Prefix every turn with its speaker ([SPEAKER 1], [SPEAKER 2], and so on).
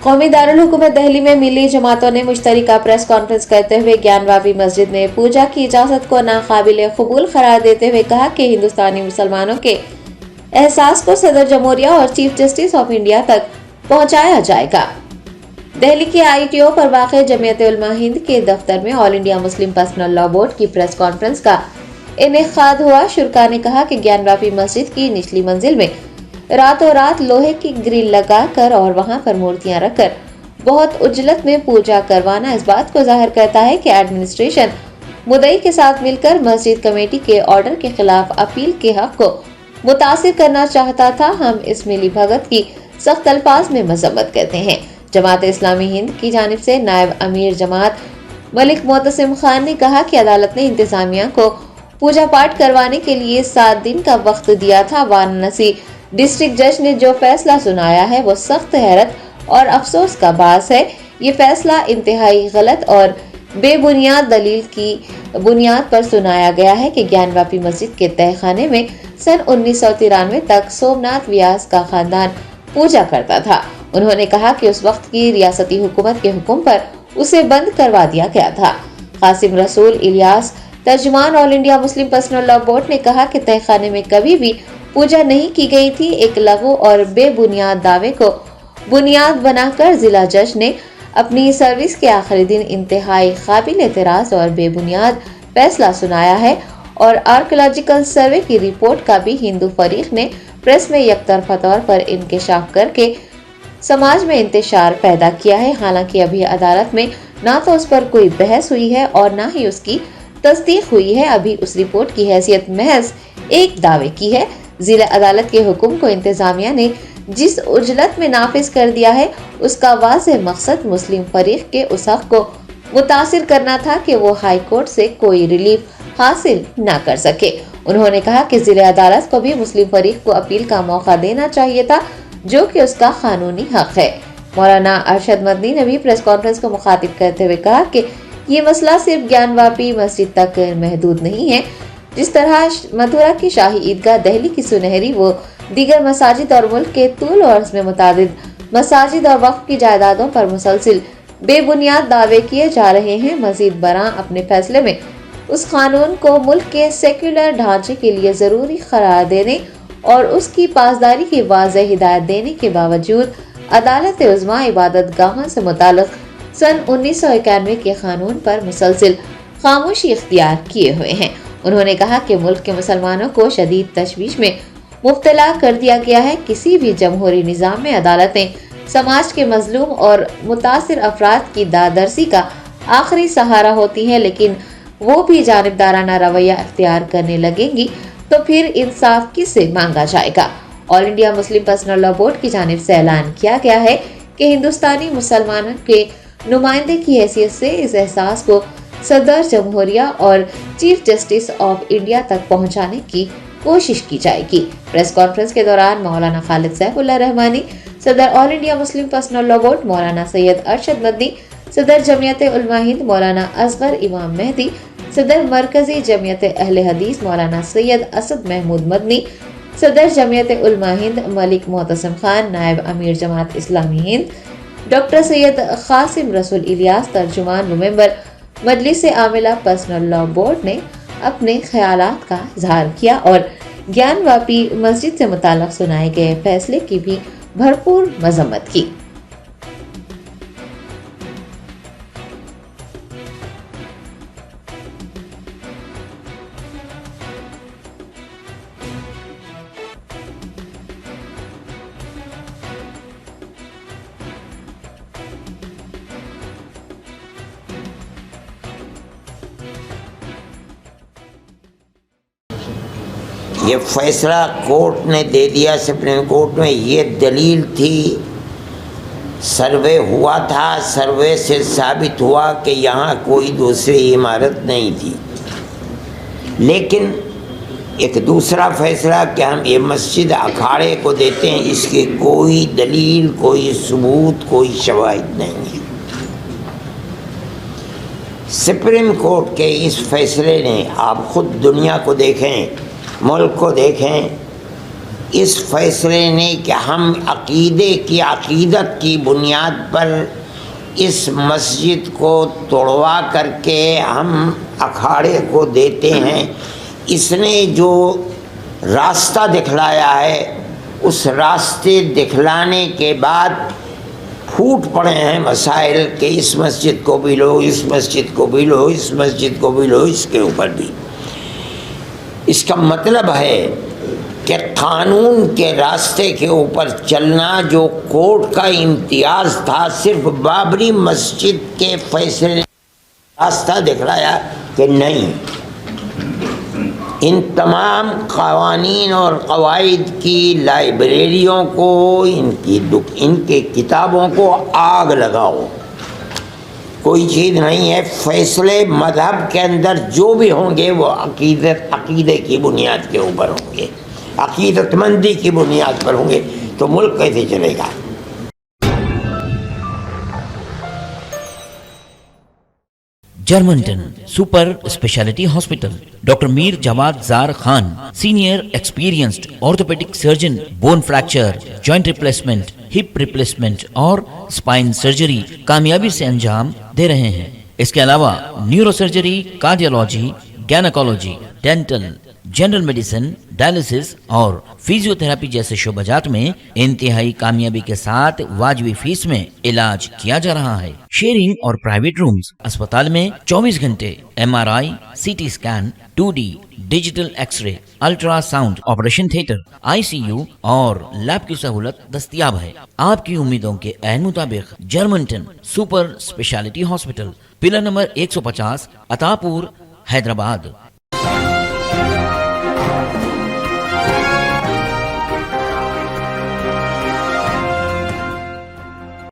[SPEAKER 1] قومی دارالحکومت دہلی میں ملی جماعتوں نے مشترکہ پریس کانفرنس کرتے ہوئے گیان واپی مسجد میں پوجا کی اجازت کو ناقابل قبول قرار دیتے ہوئے کہا کہ ہندوستانی مسلمانوں کے احساس کو صدر جمہوریہ اور چیف جسٹس آف انڈیا تک پہنچایا جائے گا۔ دہلی کے ITO پر واقع جمعیت علماء ہند کے دفتر میں All India Muslim Personal Law Board کی پریس کانفرنس کا انعقاد ہوا۔ شرکاء نے کہا کہ گیان واپی مسجد کی نچلی منزل میں راتوں رات لوہے کی گرل لگا کر اور وہاں پر مورتیاں رکھ کر بہت عجلت میں پوجا کروانا اس بات کو ظاہر کرتا ہے کہ ایڈمنسٹریشن مدعی کے ساتھ مل کر مسجد کمیٹی کے آرڈر کے خلاف اپیل کے حق کو متاثر کرنا چاہتا تھا۔ ہم اس ملی بھگت کی سخت الفاظ میں مذمت کرتے ہیں۔ جماعت اسلامی ہند کی جانب سے نائب امیر جماعت ملک معتصم خان نے کہا کہ عدالت نے انتظامیہ کو پوجا پاٹ کروانے کے لیے 7 دن کا وقت دیا تھا۔ وارانسی ڈسٹرکٹ جج نے جو فیصلہ سنایا ہے وہ سخت حیرت اور افسوس کا باعث ہے۔ یہ فیصلہ انتہائی غلط اور بے بنیاد دلیل کی بنیاد پر سنایا گیا ہے کہ گیان واپی مسجد کے تہہ خانے میں سن 1993 تک سومناتھ ویاس کا خاندان پوجا کرتا تھا۔ انہوں نے کہا کہ اس وقت کی ریاستی حکومت کے حکم پر اسے بند کروا دیا گیا تھا۔ قاسم رسول الیاس ترجمان All India Muslim Personal Law Board نے کہا کہ تہہ خانے میں کبھی بھی پوجا نہیں کی گئی تھی۔ ایک لغو اور بے بنیاد دعوے کو بنیاد بنا کر ضلع جج نے اپنی سروس کے آخری دن انتہائی قابل اعتراض اور بے بنیاد فیصلہ سنایا ہے اور آرکیولوجیکل سروے کی رپورٹ کا بھی ہندو فریق نے پریس میں یک طرفہ طور پر انکشاف کر کے سماج میں انتشار پیدا کیا ہے۔ حالانکہ ابھی عدالت میں نہ تو اس پر کوئی بحث ہوئی ہے اور نہ ہی اس کی تصدیق ہوئی ہے۔ ابھی اس رپورٹ کی حیثیت محض ایک دعوے کی ہے۔ ضلع عدالت کے حکم کو انتظامیہ نے جس عجلت میں نافذ کر دیا ہے اس کا واضح مقصد مسلم فریق کے اس حق کو متاثر کرنا تھا کہ وہ ہائی کورٹ سے کوئی ریلیف حاصل نہ کر سکے۔ انہوں نے کہا کہ ضلع عدالت کو بھی مسلم فریق کو اپیل کا موقع دینا چاہیے تھا جو کہ اس کا قانونی حق ہے۔ مولانا ارشد مدنی نے بھی پریس کانفرنس کو مخاطب کرتے ہوئے کہا کہ یہ مسئلہ صرف گیان واپی مسجد تک محدود نہیں ہے۔ جس طرح متھرا کی شاہی عیدگاہ دہلی کی سنہری وہ دیگر مساجد اور ملک کے طول و عرض میں متعدد مساجد اور وقف کی جائیدادوں پر مسلسل بے بنیاد دعوے کیے جا رہے ہیں۔ مزید برآں اپنے فیصلے میں اس قانون کو ملک کے سیکولر ڈھانچے کے لیے ضروری قرار دینے اور اس کی پاسداری کی واضح ہدایت دینے کے باوجود عدالت عظمیٰ عبادت گاہوں سے متعلق سن 1991 کے قانون پر مسلسل خاموشی اختیار کیے ہوئے ہیں۔ انہوں نے کہا کہ ملک کے مسلمانوں کو شدید تشویش میں مبتلا کر دیا گیا ہے۔ کسی بھی جمہوری نظام میں عدالتیں سماج کے مظلوم اور متاثر افراد کی دادرسی کا آخری سہارا ہوتی ہیں، لیکن وہ بھی جانبدارانہ رویہ اختیار کرنے لگیں گی تو پھر انصاف کس سے مانگا جائے گا۔ All India Muslim Personal Law Board کی جانب سے اعلان کیا گیا ہے کہ ہندوستانی مسلمانوں کے نمائندے کی حیثیت سے اس احساس کو صدر جمہوریہ اور چیف جسٹس آف انڈیا تک پہنچانے کی کوشش کی جائے گی۔ پریس کانفرنس کے دوران مولانا خالد سیف اللہ رحمانی، صدر All India Muslim Personal Law Board Maulana Syed Arshad Madani, صدر جمعیت علماء ہند مولانا اصغر امام مہدی، صدر مرکزی جمعیت اہل حدیث مولانا سید اسد محمود مدنی، صدر جمعیت علماء ہند ملک معتصم خان، نائب امیر جماعت اسلامی ہند ڈاکٹر سید قاسم رسول الیاس، ترجمان و ممبر مجلس عاملہ پرسنل لاء بورڈ نے اپنے خیالات کا اظہار کیا اور گیان واپی مسجد سے متعلق سنائے گئے فیصلے کی بھی بھرپور مذمت کی۔
[SPEAKER 2] یہ فیصلہ کورٹ نے دے دیا، سپریم کورٹ میں، یہ دلیل تھی، سروے ہوا تھا، سروے سے ثابت ہوا کہ یہاں کوئی دوسری عمارت نہیں تھی۔ لیکن ایک دوسرا فیصلہ کہ ہم یہ مسجد اکھاڑے کو دیتے ہیں، اس کی کوئی دلیل، کوئی ثبوت، کوئی شواہد نہیں ہے۔ سپریم کورٹ کے اس فیصلے نے، آپ خود دنیا کو دیکھیں، ملک کو دیکھیں، اس فیصلے نے کہ ہم عقیدت کی بنیاد پر اس مسجد کو توڑوا کر کے ہم اکھاڑے کو دیتے ہیں، اس نے جو راستہ دکھلایا ہے، اس راستے دکھلانے کے بعد پھوٹ پڑے ہیں مسائل کہ اس مسجد کو بھی لو، اس مسجد کو بھی لو، اس مسجد کو بھی لو، اس کے اوپر بھی۔ اس کا مطلب ہے کہ قانون کے راستے کے اوپر چلنا جو کورٹ کا امتیاز تھا، صرف بابری مسجد کے فیصلے نے راستہ دکھلایا کہ نہیں، ان تمام قوانین اور قواعد کی لائبریریوں کو، ان کی کتابوں کو آگ لگاؤ، کوئی چیز نہیں ہے۔ فیصلے مذہب کے اندر جو بھی ہوں گے وہ عقیدے کی بنیاد کے اوپر ہوں گے، عقیدت مندی کی بنیاد پر ہوں گے، تو ملک کیسے چلے گا؟
[SPEAKER 3] جرمنٹن super speciality hospital, doctor Mir Jawad Zar Khan, senior experienced orthopaedic surgeon, bone fracture, joint replacement, hip replacement اور اسپائن سرجری کامیابی سے انجام دے رہے ہیں۔ اس کے علاوہ neuro surgery, cardiology, gynaecology, dental, general medicine, dialysis اور فزیو تھراپی جیسے شعبہ جات میں انتہائی کامیابی کے ساتھ واجبی فیس میں علاج کیا جا رہا ہے۔ شیئرنگ اور پرائیویٹ رومز، اسپتال میں 24 گھنٹے MRI، CT scan, 2D digital X ray, ultra sound, operation theatre, ICU اور لیب کی سہولت دستیاب ہے۔ آپ کی امیدوں کے عین مطابق جرمنٹن super speciality hospital, pillar number 150، عطا پور، حیدرآباد۔